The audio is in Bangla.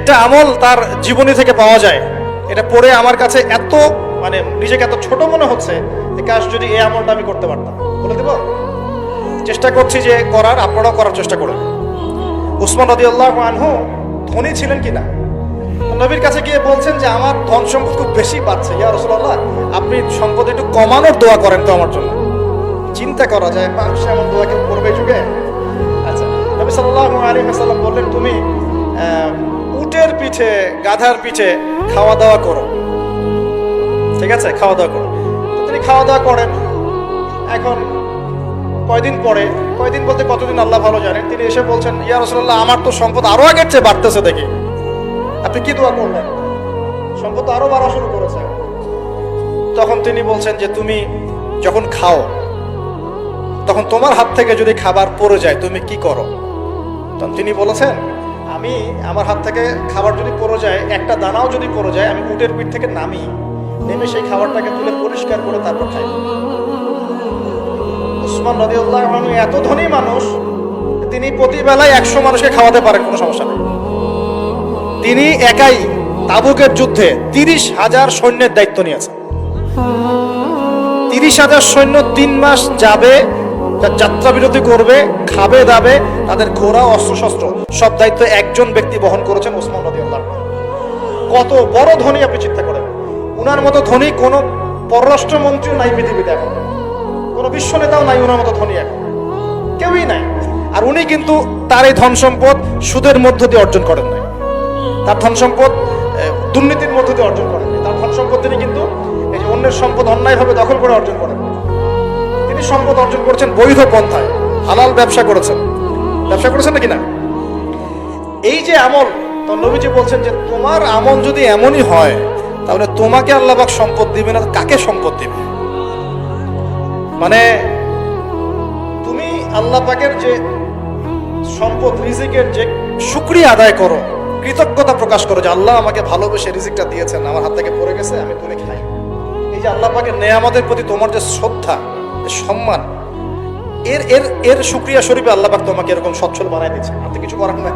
একটা আমল তার জীবনী থেকে পাওয়া যায়, এটা পড়ে আমার কাছে এত মানে নিজেকে এত ছোট মনে হচ্ছে যে কাশ যদি এই আমলটা আমি করতে পারতাম। বলে দেব, চেষ্টা করছি যে করার, আপনারাও করার চেষ্টা করুন। উসমান রাদিয়াল্লাহু আনহু ধনী ছিলেন কিনা, নবীর কাছে গিয়ে বলছেন যে আমার ধন সম্পদ খুব বেশি পাচ্ছে, ইয়া রাসূলুল্লাহ আপনি সম্পদ একটু কমানোর দোয়া করেন তো আমার জন্য। চিন্তা করা যায় মানুষ এমন দোয়া কেউ করবে যুগে। আচ্ছা, নবী সাল্লাল্লাহু আলাইহি ওয়াসাল্লাম বললেন তুমি উটের পিঠে গাধার পিঠে খাওয়া দাওয়া করো, ঠিক আছে, খাওয়া দাওয়া করো। তো তিনি খাওয়া দাওয়া করেন। এখন কয়দিন পরে, কয়দিন বলতে কতদিন আল্লাহ ভালো জানেন, তিনি এসে বলছেন ইয়া রাসূলুল্লাহ আমার তো সম্পদ আরো আগের চেয়ে বাড়তেছে দেখি, আপনি কি দোয়া করলেন? সম্পদ আরো বাড়া শুরু করেছে। তখন তিনি বলছেন যে তুমি যখন খাও তখন তোমার হাত থেকে যদি খাবার পড়ে যায় তুমি কি করো? তখন তিনি বলেছেন আমি আমার হাত থেকে খাবার যদি পড়ে যায়, একটা দানাও যদি পড়ে যায়, আমি উটের পিঠ থেকে নামি, নেমে সেই খাবারটাকে তুলে পরিষ্কার করে তারপর খাই। উসমান রাদিয়াল্লাহু আনহু এত ধনী মানুষ, তিনি প্রতিবেলায় 100 মানুষকে খাওয়াতে পারেন, কোনো সমস্যা নেই। তিনি একাই তাবুকের যুদ্ধে 30,000 সৈন্যের দায়িত্ব নিয়েছেন। 30,000 সৈন্য 3 মাস যাবে, যাত্রা বিরতি করবে, খাবে দাবে, তাদের ঘোড়া অস্ত্রশস্ত্র সব দায়িত্ব একজন ব্যক্তি বহন করেছেন, উসমান রাদিয়াল্লাহু আনহু। কত বড় ধনী আপনি চিন্তা করেন। উনার মতো ধনী কোনো পররাষ্ট্রমন্ত্রীও নাই পৃথিবীতে, এখন কোনো বিশ্ব নেতাও নাই ওনার মতো ধনী, এখন কেউই নাই। আর উনি কিন্তু তার এই ধন সম্পদ সুদের মধ্য দিয়ে অর্জন করেন নাই, তার ধন সম্পদ দুর্নীতির মধ্য দিয়ে অর্জন করেন নাই। তার ধন সম্পদ তিনি কিন্তু এই যে অন্যের সম্পদ অন্যায়ভাবে দখল করে অর্জন করেন। তিনি সম্পদ অর্জন করেছেন বৈধ পন্থায়, হালাল ব্যবসা করেছেন। ব্যবসা করেছেন নাকি না? এই যে আমল, তো নবীজি বলছেন যে তোমার আমল যদি এমনই হয় তাহলে তোমাকে আল্লাহ পাক সম্পদ দিবে না, কাকে সম্পদ দিবে? মানে তুমি আল্লাহ পাকের যে সম্পদ রিজিকের যে শুকরিয়া আদায় করো, কৃতজ্ঞতা প্রকাশ করো যে আল্লাহ আমাকে ভালোবেসে রিজিকটা দিয়েছেন, আমার হাত থেকে পড়ে গেছে, আমি তুলে খাই। এই যে আল্লাহ পাকের নেয়ামতের প্রতি তোমার যে শ্রদ্ধা, সম্মান, এর এর এর শুকরিয়া স্বরূপে আল্লাহ পাক তোমাকে এরকম সচ্ছল বানাই দিচ্ছে, আর তো কিছু করার নাই।